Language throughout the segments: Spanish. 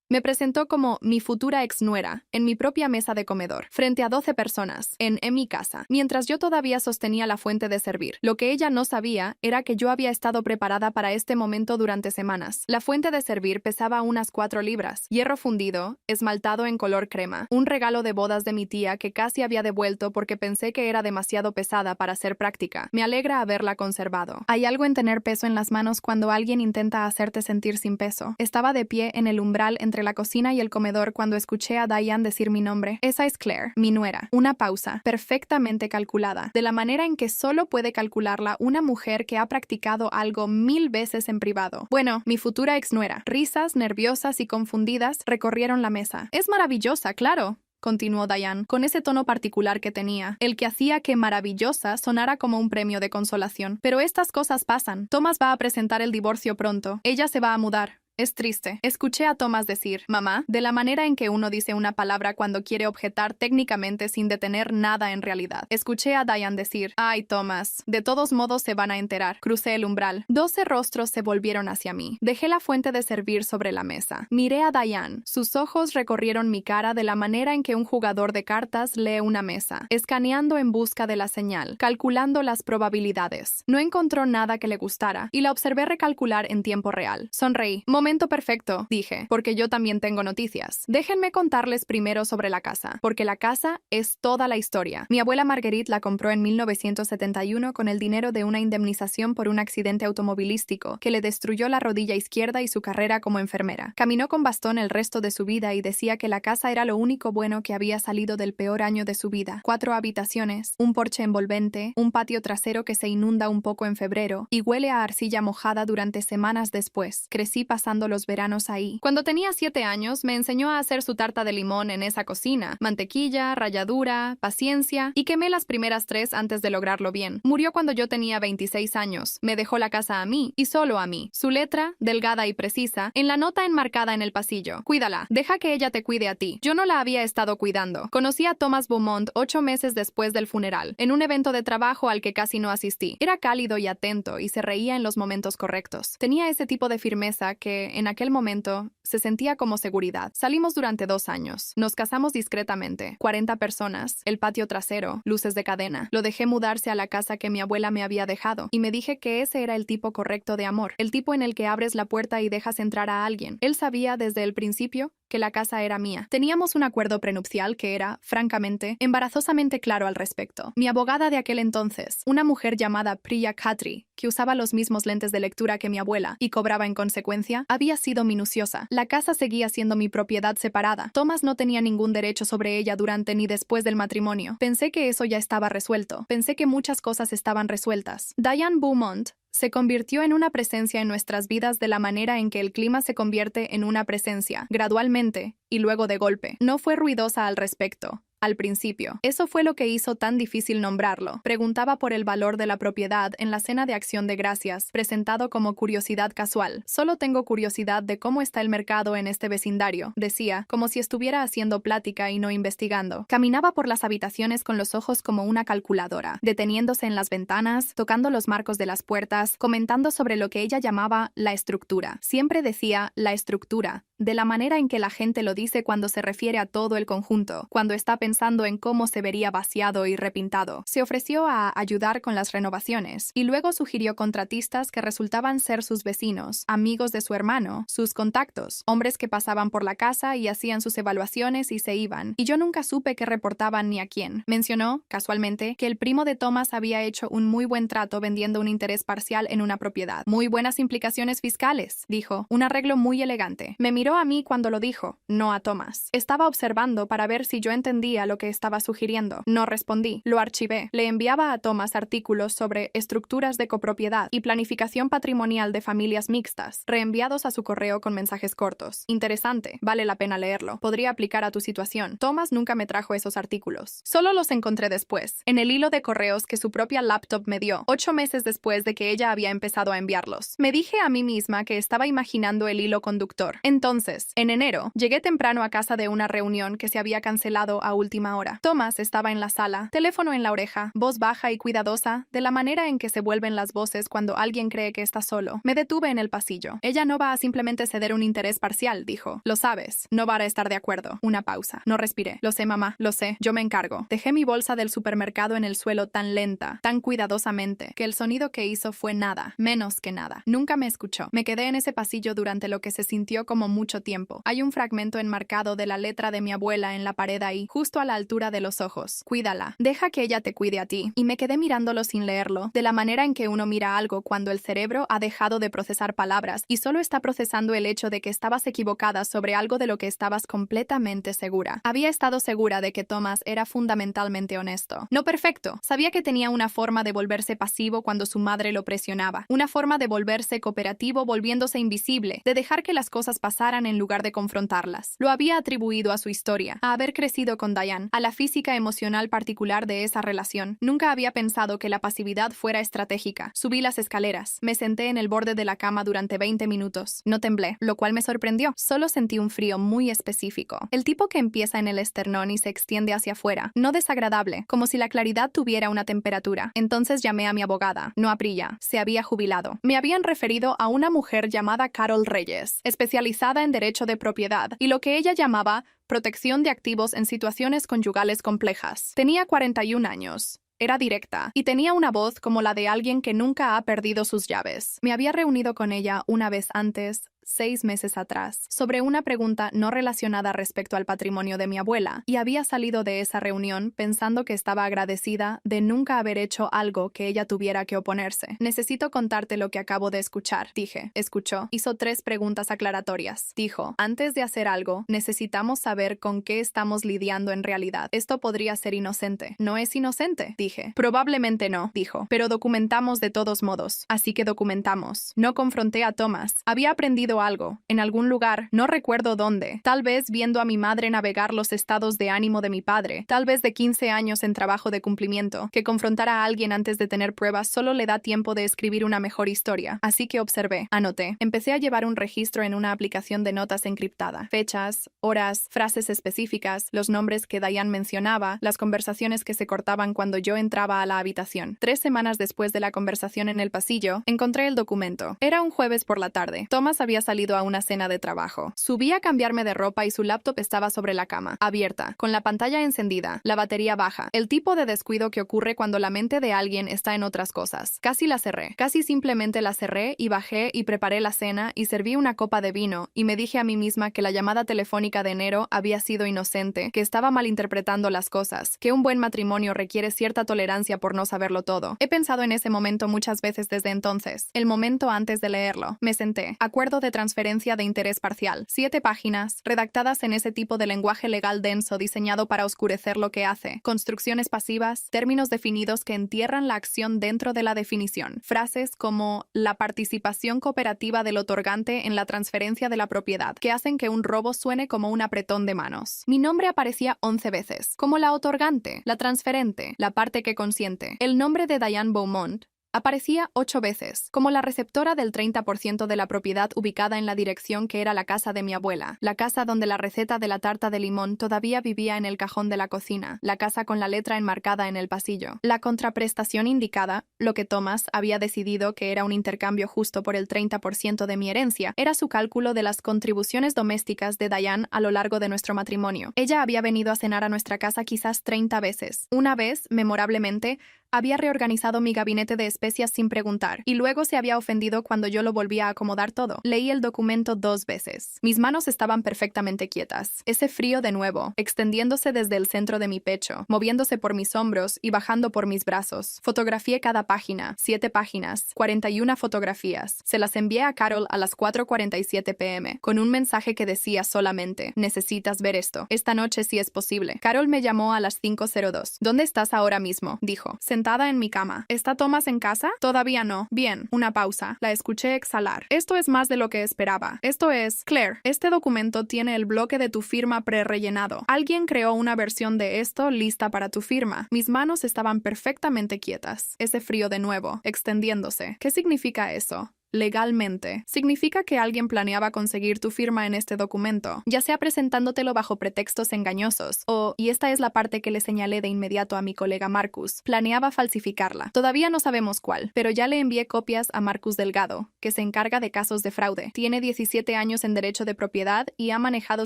Me presentó como mi futura exnuera en mi propia mesa de comedor, frente a 12 personas, en mi casa, mientras yo todavía sostenía la fuente de servir. Lo que ella no sabía era que yo había estado preparada para este momento durante semanas. La fuente de servir pesaba unas 4 libras, hierro fundido, esmaltado en color crema, un regalo de bodas de mi tía que casi había devuelto porque pensé que era demasiado pesada para ser práctica. Me alegra haberla conservado. Hay algo en tener peso en las manos cuando alguien intenta hacerte sentir sin peso. Estaba de pie en el umbral entre la cocina y el comedor cuando escuché a Diane decir mi nombre. Esa es Claire, mi nuera. Una pausa, perfectamente calculada, de la manera en que solo puede calcularla una mujer que ha practicado algo 1000 veces en privado. Bueno, mi futura exnuera. Risas nerviosas y confundidas recorrieron la mesa. Es maravillosa, claro, continuó Diane, con ese tono particular que tenía, el que hacía que maravillosa sonara como un premio de consolación. Pero estas cosas pasan. Thomas va a presentar el divorcio pronto. Ella se va a mudar. Es triste. Escuché a Thomas decir, mamá, de la manera en que uno dice una palabra cuando quiere objetar técnicamente sin detener nada en realidad. Escuché a Diane decir, ay, Thomas, de todos modos se van a enterar. Crucé el umbral. 12 rostros se volvieron hacia mí. Dejé la fuente de servir sobre la mesa. Miré a Diane. Sus ojos recorrieron mi cara de la manera en que un jugador de cartas lee una mesa, escaneando en busca de la señal, calculando las probabilidades. No encontró nada que le gustara, y la observé recalcular en tiempo real. Sonreí. Momento perfecto, dije, porque yo también tengo noticias. Déjenme contarles primero sobre la casa, porque la casa es toda la historia. Mi abuela Marguerite la compró en 1971 con el dinero de una indemnización por un accidente automovilístico que le destruyó la rodilla izquierda y su carrera como enfermera. Caminó con bastón el resto de su vida y decía que la casa era lo único bueno que había salido del peor año de su vida. 4 habitaciones, un porche envolvente, un patio trasero que se inunda un poco en febrero y huele a arcilla mojada durante semanas después. Crecí pasando los veranos ahí. Cuando tenía 7 años, me enseñó a hacer su tarta de limón en esa cocina. Mantequilla, ralladura, paciencia, y quemé las primeras 3 antes de lograrlo bien. Murió cuando yo tenía 26 años. Me dejó la casa a mí, y solo a mí. Su letra, delgada y precisa, en la nota enmarcada en el pasillo. Cuídala. Deja que ella te cuide a ti. Yo no la había estado cuidando. Conocí a Thomas Beaumont 8 meses después del funeral, en un evento de trabajo al que casi no asistí. Era cálido y atento, y se reía en los momentos correctos. Tenía ese tipo de firmeza que, en aquel momento, se sentía como seguridad. Salimos durante 2 años. Nos casamos discretamente. 40 personas, el patio trasero, luces de cadena. Lo dejé mudarse a la casa que mi abuela me había dejado, y me dije que ese era el tipo correcto de amor, el tipo en el que abres la puerta y dejas entrar a alguien. Él sabía desde el principio que la casa era mía. Teníamos un acuerdo prenupcial que era, francamente, embarazosamente claro al respecto. Mi abogada de aquel entonces, una mujer llamada Priya Khatri, que usaba los mismos lentes de lectura que mi abuela y cobraba en consecuencia, había sido minuciosa. La casa seguía siendo mi propiedad separada. Thomas no tenía ningún derecho sobre ella durante ni después del matrimonio. Pensé que eso ya estaba resuelto. Pensé que muchas cosas estaban resueltas. Diane Beaumont se convirtió en una presencia en nuestras vidas de la manera en que el clima se convierte en una presencia, gradualmente, y luego de golpe. No fue ruidosa al respecto. Al principio. Eso fue lo que hizo tan difícil nombrarlo. Preguntaba por el valor de la propiedad en la cena de acción de gracias, presentado como curiosidad casual. Solo tengo curiosidad de cómo está el mercado en este vecindario, decía, como si estuviera haciendo plática y no investigando. Caminaba por las habitaciones con los ojos como una calculadora, deteniéndose en las ventanas, tocando los marcos de las puertas, comentando sobre lo que ella llamaba la estructura. Siempre decía la estructura, de la manera en que la gente lo dice cuando se refiere a todo el conjunto, cuando está pensando en cómo se vería vaciado y repintado. Se ofreció a ayudar con las renovaciones y luego sugirió contratistas que resultaban ser sus vecinos, amigos de su hermano, sus contactos, hombres que pasaban por la casa y hacían sus evaluaciones y se iban, y yo nunca supe qué reportaban ni a quién. Mencionó, casualmente, que el primo de Thomas había hecho un muy buen trato vendiendo un interés parcial en una propiedad. Muy buenas implicaciones fiscales, dijo, un arreglo muy elegante. Me miró a mí cuando lo dijo, no a Thomas. Estaba observando para ver si yo entendía lo que estaba sugiriendo. No respondí. Lo archivé. Le enviaba a Thomas artículos sobre estructuras de copropiedad y planificación patrimonial de familias mixtas, reenviados a su correo con mensajes cortos. Interesante. Vale la pena leerlo. Podría aplicar a tu situación. Thomas nunca me trajo esos artículos. Solo los encontré después, en el hilo de correos que su propia laptop me dio, 8 meses después de que ella había empezado a enviarlos. Me dije a mí misma que estaba imaginando el hilo conductor. Entonces, en enero, llegué temprano a casa de una reunión que se había cancelado a última última hora. Thomas estaba en la sala, teléfono en la oreja, voz baja y cuidadosa, de la manera en que se vuelven las voces cuando alguien cree que está solo. Me detuve en el pasillo. Ella no va a simplemente ceder un interés parcial, dijo. Lo sabes. No va a estar de acuerdo. Una pausa. No respiré. Lo sé, mamá. Lo sé. Yo me encargo. Dejé mi bolsa del supermercado en el suelo tan lenta, tan cuidadosamente, que el sonido que hizo fue nada, menos que nada. Nunca me escuchó. Me quedé en ese pasillo durante lo que se sintió como mucho tiempo. Hay un fragmento enmarcado de la letra de mi abuela en la pared ahí, justo a la altura de los ojos. Cuídala. Deja que ella te cuide a ti. Y me quedé mirándolo sin leerlo, de la manera en que uno mira algo cuando el cerebro ha dejado de procesar palabras y solo está procesando el hecho de que estabas equivocada sobre algo de lo que estabas completamente segura. Había estado segura de que Thomas era fundamentalmente honesto. No perfecto. Sabía que tenía una forma de volverse pasivo cuando su madre lo presionaba. Una forma de volverse cooperativo volviéndose invisible, de dejar que las cosas pasaran en lugar de confrontarlas. Lo había atribuido a su historia, a haber crecido con Diane, a la física emocional particular de esa relación. Nunca había pensado que la pasividad fuera estratégica. Subí las escaleras. Me senté en el borde de la cama durante 20 minutos. No temblé, lo cual me sorprendió. Solo sentí un frío muy específico. El tipo que empieza en el esternón y se extiende hacia afuera. No desagradable, como si la claridad tuviera una temperatura. Entonces llamé a mi abogada. No Aprilla. Se había jubilado. Me habían referido a una mujer llamada Carol Reyes, especializada en derecho de propiedad, y lo que ella llamaba protección de activos en situaciones conyugales complejas. Tenía 41 años. Era directa, y tenía una voz como la de alguien que nunca ha perdido sus llaves. Me había reunido con ella una vez antes, 6 meses atrás, sobre una pregunta no relacionada respecto al patrimonio de mi abuela, y había salido de esa reunión pensando que estaba agradecida de nunca haber hecho algo que ella tuviera que oponerse. Necesito contarte lo que acabo de escuchar, dije. Escuchó. Hizo 3 preguntas aclaratorias. Dijo, antes de hacer algo, necesitamos saber con qué estamos lidiando en realidad. Esto podría ser inocente. ¿No es inocente? Dije. Probablemente no, dijo. Pero documentamos de todos modos. Así que documentamos. No confronté a Thomas. Había aprendido algo, en algún lugar, no recuerdo dónde, tal vez viendo a mi madre navegar los estados de ánimo de mi padre, tal vez de 15 años en trabajo de cumplimiento, que confrontar a alguien antes de tener pruebas solo le da tiempo de escribir una mejor historia. Así que observé, anoté, empecé a llevar un registro en una aplicación de notas encriptada, fechas, horas, frases específicas, los nombres que Diane mencionaba, las conversaciones que se cortaban cuando yo entraba a la habitación. 3 semanas después de la conversación en el pasillo, encontré el documento. Era un jueves por la tarde. Thomas había salido a una cena de trabajo. Subí a cambiarme de ropa y su laptop estaba sobre la cama, abierta, con la pantalla encendida, la batería baja. El tipo de descuido que ocurre cuando la mente de alguien está en otras cosas. Casi la cerré. Casi simplemente la cerré y bajé y preparé la cena y serví una copa de vino y me dije a mí misma que la llamada telefónica de enero había sido inocente, que estaba malinterpretando las cosas, que un buen matrimonio requiere cierta tolerancia por no saberlo todo. He pensado en ese momento muchas veces desde entonces. El momento antes de leerlo. Me senté. Acuerdo de transferencia de interés parcial. 7 páginas, redactadas en ese tipo de lenguaje legal denso diseñado para oscurecer lo que hace. Construcciones pasivas, términos definidos que entierran la acción dentro de la definición. Frases como la participación cooperativa del otorgante en la transferencia de la propiedad, que hacen que un robo suene como un apretón de manos. Mi nombre aparecía 11 veces, como la otorgante, la transferente, la parte que consiente. El nombre de Diane Beaumont aparecía 8 veces, como la receptora del 30% de la propiedad ubicada en la dirección que era la casa de mi abuela, la casa donde la receta de la tarta de limón todavía vivía en el cajón de la cocina, la casa con la letra enmarcada en el pasillo. La contraprestación indicada, lo que Thomas había decidido que era un intercambio justo por el 30% de mi herencia, era su cálculo de las contribuciones domésticas de Diane a lo largo de nuestro matrimonio. Ella había venido a cenar a nuestra casa quizás 30 veces. Una vez, memorablemente, había reorganizado mi gabinete de especias sin preguntar, y luego se había ofendido cuando yo lo volvía a acomodar todo. Leí el documento 2 veces. Mis manos estaban perfectamente quietas. Ese frío de nuevo, extendiéndose desde el centro de mi pecho, moviéndose por mis hombros y bajando por mis brazos. Fotografié cada página, 7 páginas, 41 fotografías. Se las envié a Carol a las 4:47 p.m., con un mensaje que decía solamente, necesitas ver esto. Esta noche si es posible. Carol me llamó a las 5:02. ¿Dónde estás ahora mismo?, dijo. Sentada en mi cama. ¿Está Thomas en casa? Todavía no. Bien. Una pausa. La escuché exhalar. Esto es más de lo que esperaba. Esto es, Claire, este documento tiene el bloque de tu firma prerellenado. Alguien creó una versión de esto lista para tu firma. Mis manos estaban perfectamente quietas. Ese frío de nuevo, extendiéndose. ¿Qué significa eso? Legalmente, significa que alguien planeaba conseguir tu firma en este documento, ya sea presentándotelo bajo pretextos engañosos, o, y esta es la parte que le señalé de inmediato a mi colega Marcus, planeaba falsificarla. Todavía no sabemos cuál, pero ya le envié copias a Marcus Delgado, que se encarga de casos de fraude. Tiene 17 años en derecho de propiedad y ha manejado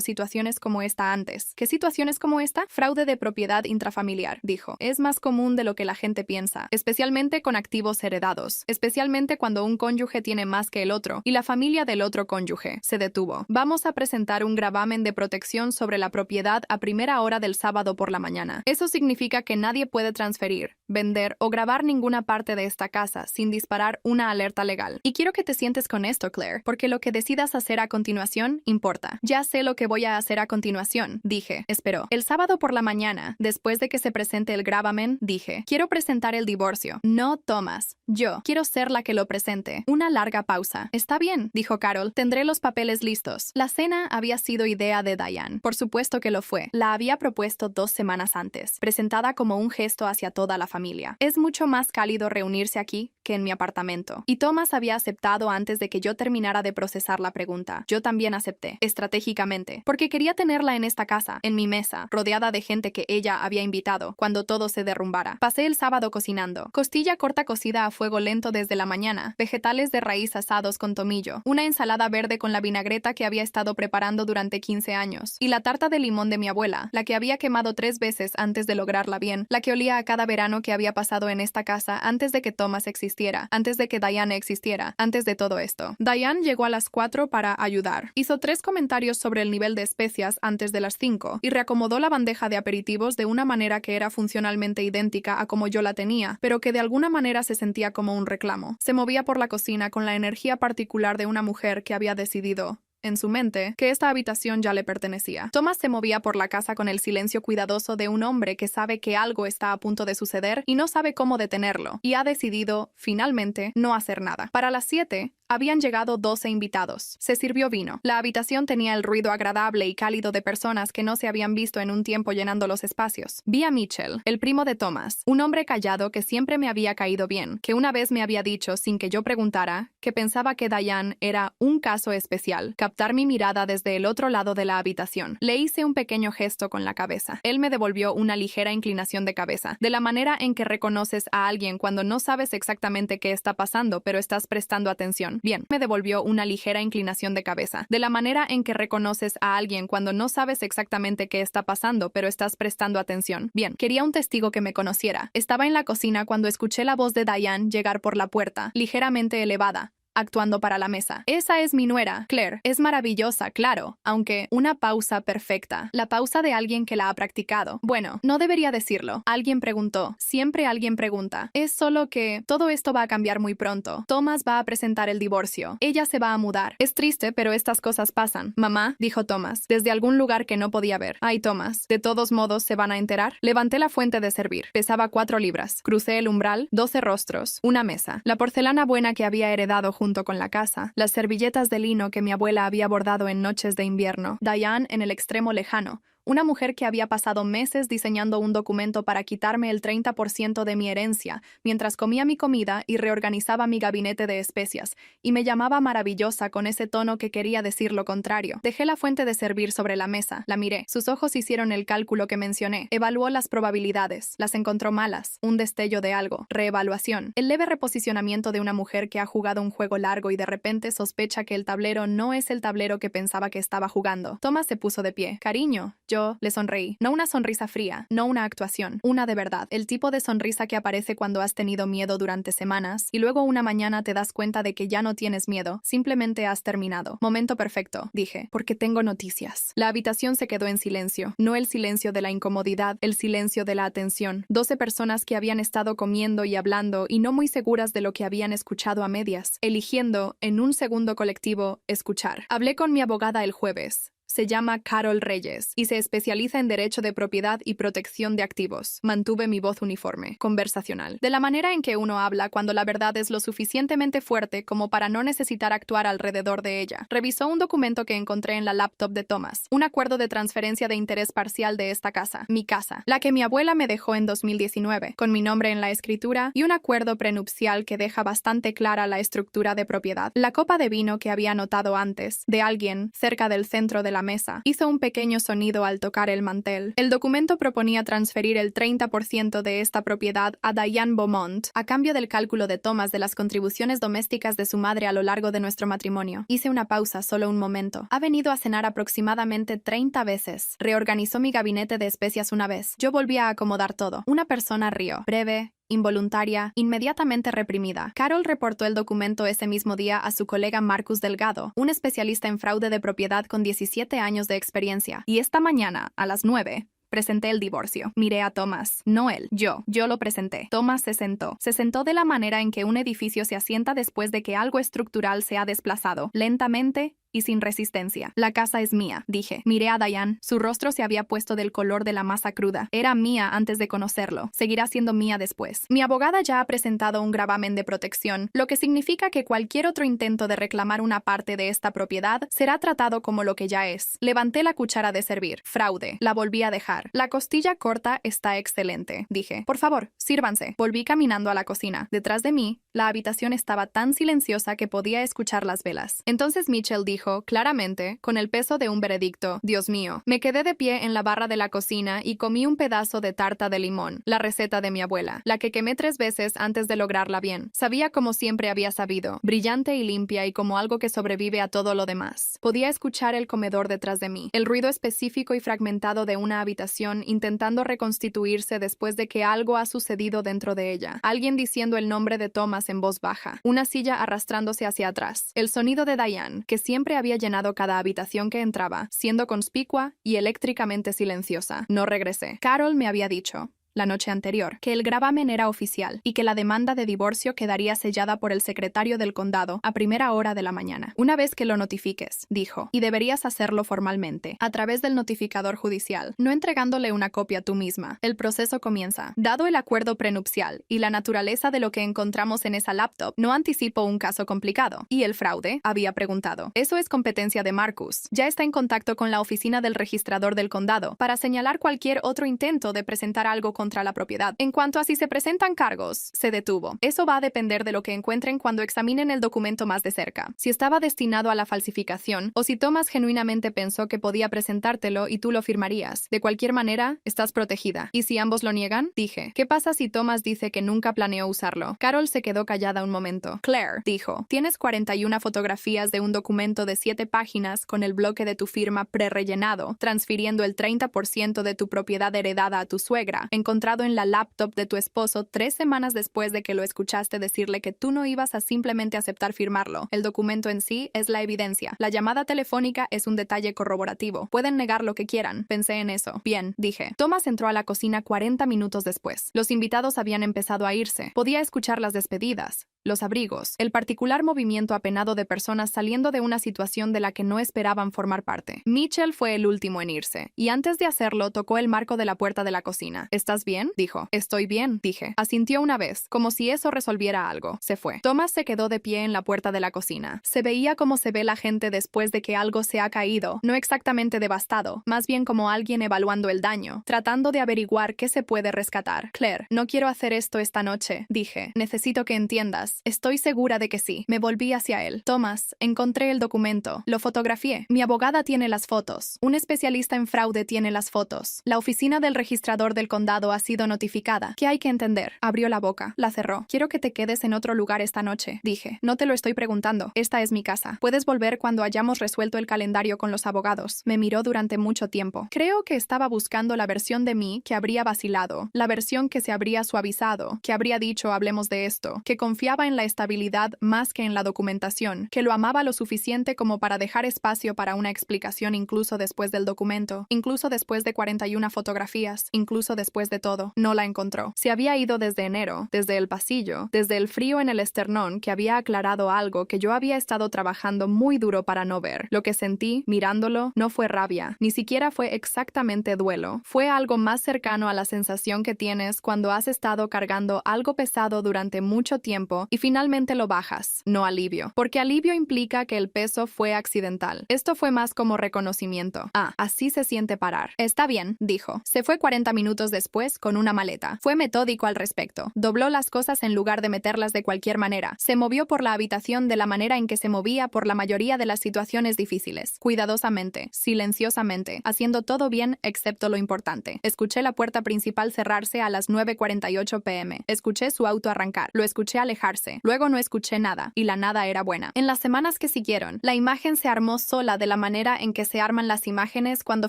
situaciones como esta antes. ¿Qué situaciones como esta? Fraude de propiedad intrafamiliar, dijo. Es más común de lo que la gente piensa, especialmente con activos heredados, especialmente cuando un cónyuge tiene más que el otro, y la familia del otro cónyuge. Se detuvo. Vamos a presentar un gravamen de protección sobre la propiedad a primera hora del sábado por la mañana. Eso significa que nadie puede transferir, vender o grabar ninguna parte de esta casa sin disparar una alerta legal. Y quiero que te sientes con esto, Claire, porque lo que decidas hacer a continuación importa. Ya sé lo que voy a hacer a continuación, dije. Esperó. El sábado por la mañana, después de que se presente el gravamen, dije, quiero presentar el divorcio. No, Thomas. Yo. Quiero ser la que lo presente. Una larga pausa. Está bien, dijo Carol. Tendré los papeles listos. La cena había sido idea de Diane. Por supuesto que lo fue. La había propuesto 2 semanas antes, presentada como un gesto hacia toda la familia. Es mucho más cálido reunirse aquí que en mi apartamento. Y Thomas había aceptado antes de que yo terminara de procesar la pregunta. Yo también acepté, estratégicamente, porque quería tenerla en esta casa, en mi mesa, rodeada de gente que ella había invitado, cuando todo se derrumbara. Pasé el sábado cocinando. Costilla corta cocida a fuego lento desde la mañana, vegetales de raíz asados con tomillo, una ensalada verde con la vinagreta que había estado preparando durante 15 años, y la tarta de limón de mi abuela, la que había quemado 3 veces antes de lograrla bien, la que olía a cada verano que había pasado en esta casa antes de que Thomas existiera, antes de que Diane existiera, antes de todo esto. Diane llegó a las 4 para ayudar. Hizo 3 comentarios sobre el nivel de especias antes de las 5 y reacomodó la bandeja de aperitivos de una manera que era funcionalmente idéntica a como yo la tenía, pero que de alguna manera se sentía como un reclamo. Se movía por la cocina con la energía particular de una mujer que había decidido, en su mente, que esta habitación ya le pertenecía. Thomas se movía por la casa con el silencio cuidadoso de un hombre que sabe que algo está a punto de suceder y no sabe cómo detenerlo, y ha decidido, finalmente, no hacer nada. Para las 7, habían llegado 12 invitados. Se sirvió vino. La habitación tenía el ruido agradable y cálido de personas que no se habían visto en un tiempo llenando los espacios. Vi a Mitchell, el primo de Thomas, un hombre callado que siempre me había caído bien, que una vez me había dicho, sin que yo preguntara, que pensaba que Diane era un caso especial. Captar mi mirada desde el otro lado de la habitación. Le hice un pequeño gesto con la cabeza. Él me devolvió una ligera inclinación de cabeza, de la manera en que reconoces a alguien cuando no sabes exactamente qué está pasando, pero estás prestando atención. Bien, me devolvió una ligera inclinación de cabeza, de la manera en que reconoces a alguien cuando no sabes exactamente qué está pasando, pero estás prestando atención. Bien, quería un testigo que me conociera. Estaba en la cocina cuando escuché la voz de Diane llegar por la puerta, ligeramente elevada, actuando para la mesa. Esa es mi nuera, Claire. Es maravillosa, claro, aunque una pausa perfecta. La pausa de alguien que la ha practicado. Bueno, no debería decirlo. Alguien preguntó. Siempre alguien pregunta. Es solo que todo esto va a cambiar muy pronto. Thomas va a presentar el divorcio. Ella se va a mudar. Es triste, pero estas cosas pasan. Mamá, dijo Thomas, desde algún lugar que no podía ver. Ay, Thomas, de todos modos se van a enterar. Levanté la fuente de servir. Pesaba 4 libras. Crucé el umbral, 12 rostros, una mesa. La porcelana buena que había heredado junto con la casa, las servilletas de lino que mi abuela había bordado en noches de invierno, Diane en el extremo lejano, una mujer que había pasado meses diseñando un documento para quitarme el 30% de mi herencia, mientras comía mi comida y reorganizaba mi gabinete de especias, y me llamaba maravillosa con ese tono que quería decir lo contrario. Dejé la fuente de servir sobre la mesa, la miré. Sus ojos hicieron el cálculo que mencioné. Evaluó las probabilidades. Las encontró malas. Un destello de algo. Reevaluación. El leve reposicionamiento de una mujer que ha jugado un juego largo y de repente sospecha que el tablero no es el tablero que pensaba que estaba jugando. Thomas se puso de pie. Cariño, yo le sonreí. No una sonrisa fría, no una actuación, una de verdad. El tipo de sonrisa que aparece cuando has tenido miedo durante semanas y luego una mañana te das cuenta de que ya no tienes miedo, simplemente has terminado. Momento perfecto, dije, porque tengo noticias. La habitación se quedó en silencio, no el silencio de la incomodidad, el silencio de la atención. 12 personas que habían estado comiendo y hablando y no muy seguras de lo que habían escuchado a medias, eligiendo, en un segundo colectivo, escuchar. Hablé con mi abogada el jueves. Se llama Carol Reyes y se especializa en derecho de propiedad y protección de activos. Mantuve mi voz uniforme, conversacional, de la manera en que uno habla cuando la verdad es lo suficientemente fuerte como para no necesitar actuar alrededor de ella. Revisó un documento que encontré en la laptop de Thomas, un acuerdo de transferencia de interés parcial de esta casa, mi casa, la que mi abuela me dejó en 2019, con mi nombre en la escritura y un acuerdo prenupcial que deja bastante clara la estructura de propiedad. La copa de vino que había notado antes, de alguien cerca del centro de la mesa, hizo un pequeño sonido al tocar el mantel. El documento proponía transferir el 30% de esta propiedad a Diane Beaumont, a cambio del cálculo de Thomas de las contribuciones domésticas de su madre a lo largo de nuestro matrimonio. Hice una pausa solo un momento. Ha venido a cenar aproximadamente 30 veces. Reorganizó mi gabinete de especias una vez. Yo volví a acomodar todo. Una persona rió. Breve, involuntaria, inmediatamente reprimida. Carol reportó el documento ese mismo día a su colega Marcus Delgado, un especialista en fraude de propiedad con 17 años de experiencia. Y esta mañana, a las 9, presenté el divorcio. Miré a Thomas. No él. Yo lo presenté. Thomas se sentó. Se sentó de la manera en que un edificio se asienta después de que algo estructural se ha desplazado, lentamente y sin resistencia. La casa es mía, dije. Miré a Diane. Su rostro se había puesto del color de la masa cruda. Era mía antes de conocerlo. Seguirá siendo mía después. Mi abogada ya ha presentado un gravamen de protección, lo que significa que cualquier otro intento de reclamar una parte de esta propiedad será tratado como lo que ya es. Levanté la cuchara de servir. Fraude. La volví a dejar. La costilla corta está excelente, dije. Por favor, sírvanse. Volví caminando a la cocina. Detrás de mí, la habitación estaba tan silenciosa que podía escuchar las velas. Entonces Mitchell dijo, claramente, con el peso de un veredicto: Dios mío. Me quedé de pie en la barra de la cocina y comí un pedazo de tarta de limón, la receta de mi abuela, la que quemé 3 veces antes de lograrla bien. Sabía como siempre había sabido, brillante y limpia y como algo que sobrevive a todo lo demás. Podía escuchar el comedor detrás de mí, el ruido específico y fragmentado de una habitación intentando reconstituirse después de que algo ha sucedido dentro de ella. Alguien diciendo el nombre de Thomas en voz baja, una silla arrastrándose hacia atrás, el sonido de Diane, que siempre había llenado cada habitación que entraba, siendo conspicua y eléctricamente silenciosa. No regresé. Carol me había dicho, la noche anterior, que el gravamen era oficial y que la demanda de divorcio quedaría sellada por el secretario del condado a primera hora de la mañana. Una vez que lo notifiques, dijo, y deberías hacerlo formalmente, a través del notificador judicial, no entregándole una copia tú misma. El proceso comienza. Dado el acuerdo prenupcial y la naturaleza de lo que encontramos en esa laptop, no anticipo un caso complicado. ¿Y el fraude?, había preguntado. Eso es competencia de Marcus. Ya está en contacto con la oficina del registrador del condado para señalar cualquier otro intento de presentar algo contra la propiedad. En cuanto a si se presentan cargos, se detuvo. Eso va a depender de lo que encuentren cuando examinen el documento más de cerca. Si estaba destinado a la falsificación o si Thomas genuinamente pensó que podía presentártelo y tú lo firmarías. De cualquier manera, estás protegida. ¿Y si ambos lo niegan? Dije. ¿Qué pasa si Thomas dice que nunca planeó usarlo? Carol se quedó callada un momento. Claire, dijo, tienes 41 fotografías de un documento de 7 páginas con el bloque de tu firma prerellenado, transfiriendo el 30% de tu propiedad heredada a tu suegra, encontrado en la laptop de tu esposo 3 semanas después de que lo escuchaste decirle que tú no ibas a simplemente aceptar firmarlo. El documento en sí es la evidencia. La llamada telefónica es un detalle corroborativo. Pueden negar lo que quieran. Pensé en eso. Bien, dije. Thomas entró a la cocina 40 minutos después. Los invitados habían empezado a irse. Podía escuchar las despedidas, los abrigos, el particular movimiento apenado de personas saliendo de una situación de la que no esperaban formar parte. Mitchell fue el último en irse, y antes de hacerlo tocó el marco de la puerta de la cocina. ¿Estás bien?, dijo. Estoy bien, dije. Asintió una vez, como si eso resolviera algo. Se fue. Thomas se quedó de pie en la puerta de la cocina. Se veía como se ve la gente después de que algo se ha caído, no exactamente devastado, más bien como alguien evaluando el daño, tratando de averiguar qué se puede rescatar. Claire, no quiero hacer esto esta noche, dije. Necesito que entiendas. Estoy segura de que sí. Me volví hacia él. Thomas, encontré el documento. Lo fotografié. Mi abogada tiene las fotos. Un especialista en fraude tiene las fotos. La oficina del registrador del condado ha sido notificada. ¿Qué hay que entender? Abrió la boca. La cerró. Quiero que te quedes en otro lugar esta noche, dije. No te lo estoy preguntando. Esta es mi casa. Puedes volver cuando hayamos resuelto el calendario con los abogados. Me miró durante mucho tiempo. Creo que estaba buscando la versión de mí que habría vacilado, la versión que se habría suavizado, que habría dicho hablemos de esto, que confiaba confiaba en la estabilidad más que en la documentación, que lo amaba lo suficiente como para dejar espacio para una explicación incluso después del documento, incluso después de 41 fotografías, incluso después de todo. No la encontró. Se había ido desde enero, desde el pasillo, desde el frío en el esternón que había aclarado algo que yo había estado trabajando muy duro para no ver. Lo que sentí, mirándolo, no fue rabia, ni siquiera fue exactamente duelo. Fue algo más cercano a la sensación que tienes cuando has estado cargando algo pesado durante mucho tiempo y finalmente lo bajas. No alivio, porque alivio implica que el peso fue accidental. Esto fue más como reconocimiento. Ah, así se siente parar. Está bien, dijo. Se fue 40 minutos después con una maleta. Fue metódico al respecto. Dobló las cosas en lugar de meterlas de cualquier manera. Se movió por la habitación de la manera en que se movía por la mayoría de las situaciones difíciles. Cuidadosamente, silenciosamente, haciendo todo bien excepto lo importante. Escuché la puerta principal cerrarse a las 9:48 p.m. Escuché su auto arrancar. Lo escuché alejarse. Luego no escuché nada, y la nada era buena. En las semanas que siguieron, la imagen se armó sola de la manera en que se arman las imágenes cuando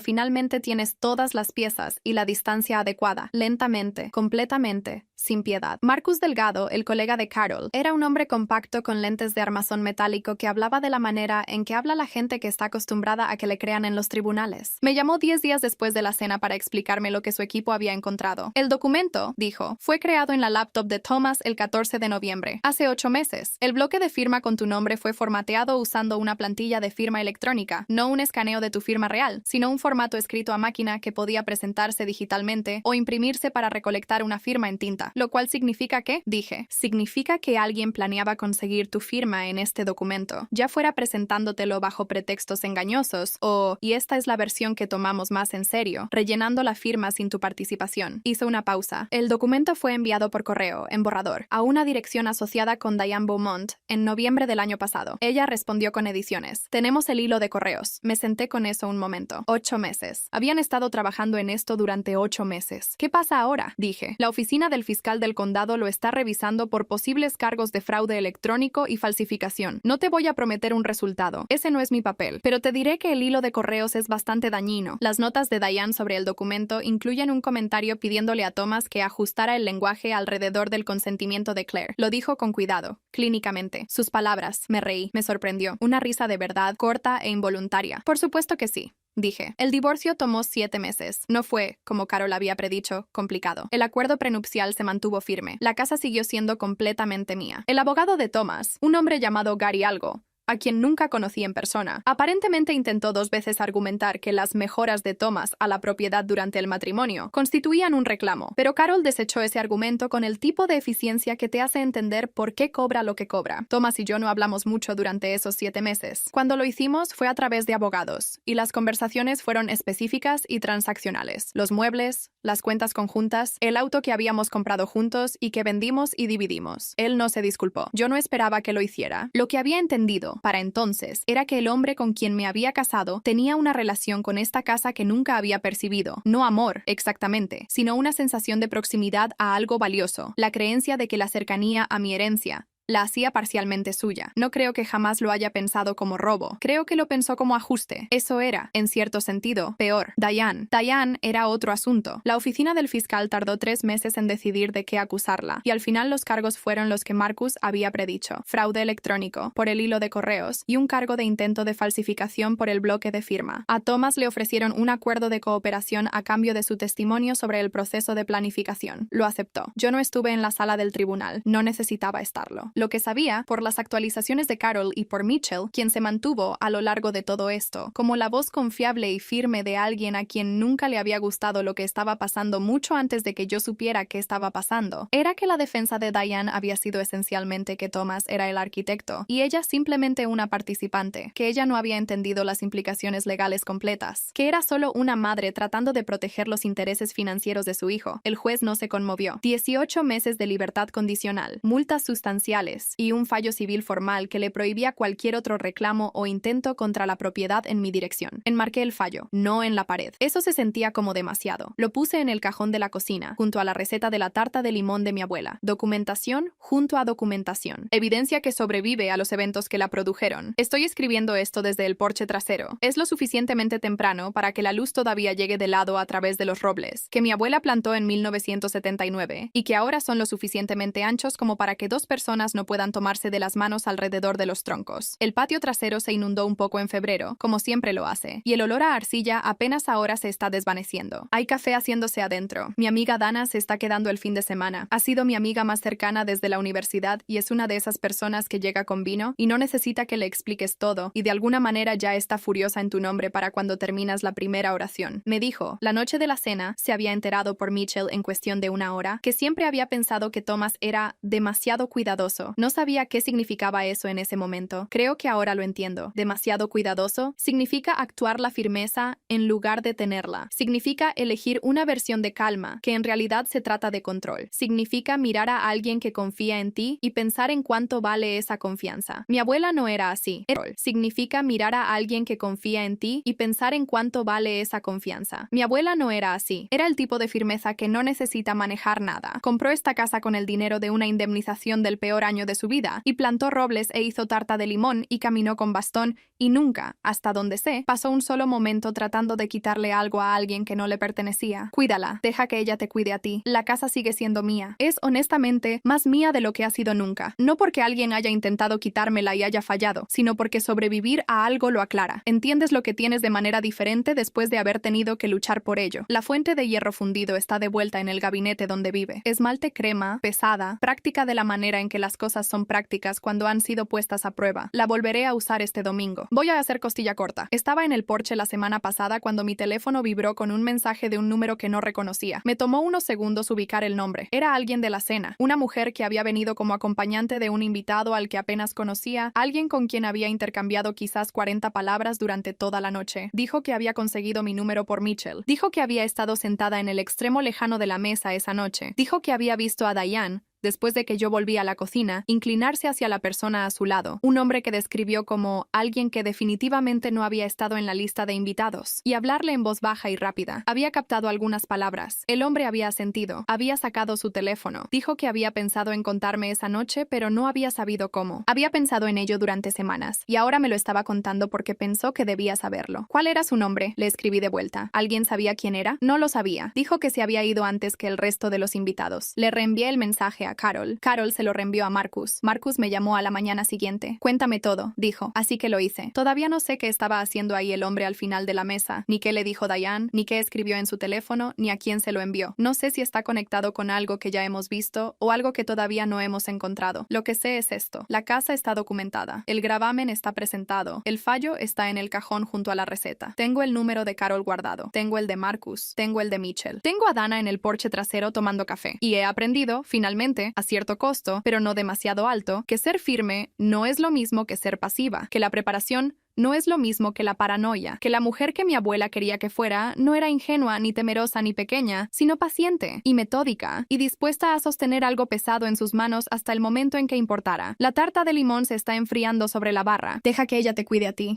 finalmente tienes todas las piezas y la distancia adecuada, lentamente, completamente, sin piedad. Marcus Delgado, el colega de Carol, era un hombre compacto con lentes de armazón metálico que hablaba de la manera en que habla la gente que está acostumbrada a que le crean en los tribunales. Me llamó 10 días después de la cena para explicarme lo que su equipo había encontrado. El documento, dijo, fue creado en la laptop de Thomas el 14 de noviembre, hace 8 meses. El bloque de firma con tu nombre fue formateado usando una plantilla de firma electrónica, no un escaneo de tu firma real, sino un formato escrito a máquina que podía presentarse digitalmente o imprimirse para recolectar una firma en tinta. Lo cual significa que, dije, significa que alguien planeaba conseguir tu firma en este documento, ya fuera presentándotelo bajo pretextos engañosos o, y esta es la versión que tomamos más en serio, rellenando la firma sin tu participación. Hizo una pausa. El documento fue enviado por correo, en borrador, a una dirección asociada con Diane Beaumont en noviembre del año pasado. Ella respondió con ediciones. Tenemos el hilo de correos. Me senté con eso un momento. 8 meses. Habían estado trabajando en esto durante 8 meses. ¿Qué pasa ahora? Dije. La oficina del fiscal del condado lo está revisando por posibles cargos de fraude electrónico y falsificación. No te voy a prometer un resultado. Ese no es mi papel. Pero te diré que el hilo de correos es bastante dañino. Las notas de Diane sobre el documento incluyen un comentario pidiéndole a Thomas que ajustara el lenguaje alrededor del consentimiento de Claire. Lo dijo con cuidado, clínicamente. Sus palabras. Me reí. Me sorprendió. Una risa de verdad, corta e involuntaria. Por supuesto que sí. Dije. El divorcio tomó 7 meses. No fue, como Carol había predicho, complicado. El acuerdo prenupcial se mantuvo firme. La casa siguió siendo completamente mía. El abogado de Thomas, un hombre llamado Gary Algo, a quien nunca conocí en persona, aparentemente intentó 2 veces argumentar que las mejoras de Thomas a la propiedad durante el matrimonio constituían un reclamo, pero Carol desechó ese argumento con el tipo de eficiencia que te hace entender por qué cobra lo que cobra. Thomas y yo no hablamos mucho durante esos 7 meses. Cuando lo hicimos fue a través de abogados, y las conversaciones fueron específicas y transaccionales. Los muebles, las cuentas conjuntas, el auto que habíamos comprado juntos y que vendimos y dividimos. Él no se disculpó. Yo no esperaba que lo hiciera. Lo que había entendido para entonces era que el hombre con quien me había casado tenía una relación con esta casa que nunca había percibido. No amor, exactamente, sino una sensación de proximidad a algo valioso, la creencia de que la cercanía a mi herencia la hacía parcialmente suya. No creo que jamás lo haya pensado como robo. Creo que lo pensó como ajuste. Eso era, en cierto sentido, peor. Diane era otro asunto. La oficina del fiscal tardó 3 meses en decidir de qué acusarla, y al final los cargos fueron los que Marcus había predicho. Fraude electrónico, por el hilo de correos, y un cargo de intento de falsificación por el bloque de firma. A Thomas le ofrecieron un acuerdo de cooperación a cambio de su testimonio sobre el proceso de planificación. Lo aceptó. Yo no estuve en la sala del tribunal. No necesitaba estarlo. Lo que sabía, por las actualizaciones de Carol y por Mitchell, quien se mantuvo a lo largo de todo esto, como la voz confiable y firme de alguien a quien nunca le había gustado lo que estaba pasando mucho antes de que yo supiera qué estaba pasando, era que la defensa de Diane había sido esencialmente que Thomas era el arquitecto, y ella simplemente una participante, que ella no había entendido las implicaciones legales completas, que era solo una madre tratando de proteger los intereses financieros de su hijo. El juez no se conmovió. 18 meses de libertad condicional, multas sustanciales, y un fallo civil formal que le prohibía cualquier otro reclamo o intento contra la propiedad en mi dirección. Enmarqué el fallo, no en la pared. Eso se sentía como demasiado. Lo puse en el cajón de la cocina, junto a la receta de la tarta de limón de mi abuela. Documentación junto a documentación. Evidencia que sobrevive a los eventos que la produjeron. Estoy escribiendo esto desde el porche trasero. Es lo suficientemente temprano para que la luz todavía llegue de lado a través de los robles, que mi abuela plantó en 1979, y que ahora son lo suficientemente anchos como para que 2 personas no puedan tomarse de las manos alrededor de los troncos. El patio trasero se inundó un poco en febrero, como siempre lo hace, y el olor a arcilla apenas ahora se está desvaneciendo. Hay café haciéndose adentro. Mi amiga Dana se está quedando el fin de semana. Ha sido mi amiga más cercana desde la universidad y es una de esas personas que llega con vino y no necesita que le expliques todo y de alguna manera ya está furiosa en tu nombre para cuando terminas la primera oración. Me dijo, la noche de la cena, se había enterado por Mitchell en cuestión de una hora, que siempre había pensado que Thomas era demasiado cuidadoso. No sabía qué significaba eso en ese momento. Creo que ahora lo entiendo. Demasiado cuidadoso significa actuar la firmeza en lugar de tenerla. Significa elegir una versión de calma, que en realidad se trata de control. Significa mirar a alguien que confía en ti y pensar en cuánto vale esa confianza. Mi abuela no era así. Significa mirar a alguien que confía en ti y pensar en cuánto vale esa confianza. Mi abuela no era así. Era el tipo de firmeza que no necesita manejar nada. Compró esta casa con el dinero de una indemnización del peor año de su vida y plantó robles e hizo tarta de limón y caminó con bastón y nunca, hasta donde sé, pasó un solo momento tratando de quitarle algo a alguien que no le pertenecía. Cuídala, deja que ella te cuide a ti. La casa sigue siendo mía. Es honestamente más mía de lo que ha sido nunca. No porque alguien haya intentado quitármela y haya fallado, sino porque sobrevivir a algo lo aclara. Entiendes lo que tienes de manera diferente después de haber tenido que luchar por ello. La fuente de hierro fundido está de vuelta en el gabinete donde vive. Esmalte crema, pesada, práctica de la manera en que las cosas son prácticas cuando han sido puestas a prueba. La volveré a usar este domingo. Voy a hacer costilla corta. Estaba en el porche la semana pasada cuando mi teléfono vibró con un mensaje de un número que no reconocía. Me tomó unos segundos ubicar el nombre. Era alguien de la cena, una mujer que había venido como acompañante de un invitado al que apenas conocía, alguien con quien había intercambiado quizás 40 palabras durante toda la noche. Dijo que había conseguido mi número por Mitchell. Dijo que había estado sentada en el extremo lejano de la mesa esa noche. Dijo que había visto a Diane, después de que yo volví a la cocina, inclinarse hacia la persona a su lado, un hombre que describió como alguien que definitivamente no había estado en la lista de invitados, y hablarle en voz baja y rápida. Había captado algunas palabras. El hombre había asentido. Había sacado su teléfono. Dijo que había pensado en contarme esa noche, pero no había sabido cómo. Había pensado en ello durante semanas, y ahora me lo estaba contando porque pensó que debía saberlo. ¿Cuál era su nombre? Le escribí de vuelta. ¿Alguien sabía quién era? No lo sabía. Dijo que se había ido antes que el resto de los invitados. Le reenvié el mensaje a Carol. Carol se lo reenvió a Marcus. Marcus me llamó a la mañana siguiente. Cuéntame todo, dijo. Así que lo hice. Todavía no sé qué estaba haciendo ahí el hombre al final de la mesa, ni qué le dijo Diane, ni qué escribió en su teléfono, ni a quién se lo envió. No sé si está conectado con algo que ya hemos visto o algo que todavía no hemos encontrado. Lo que sé es esto. La casa está documentada. El gravamen está presentado. El fallo está en el cajón junto a la receta. Tengo el número de Carol guardado. Tengo el de Marcus. Tengo el de Mitchell. Tengo a Dana en el porche trasero tomando café. Y he aprendido, finalmente, a cierto costo, pero no demasiado alto, que ser firme no es lo mismo que ser pasiva, que la preparación no es lo mismo que la paranoia, que la mujer que mi abuela quería que fuera no era ingenua, ni temerosa, ni pequeña, sino paciente y metódica, y dispuesta a sostener algo pesado en sus manos hasta el momento en que importara. La tarta de limón se está enfriando sobre la barra. Deja que ella te cuide a ti.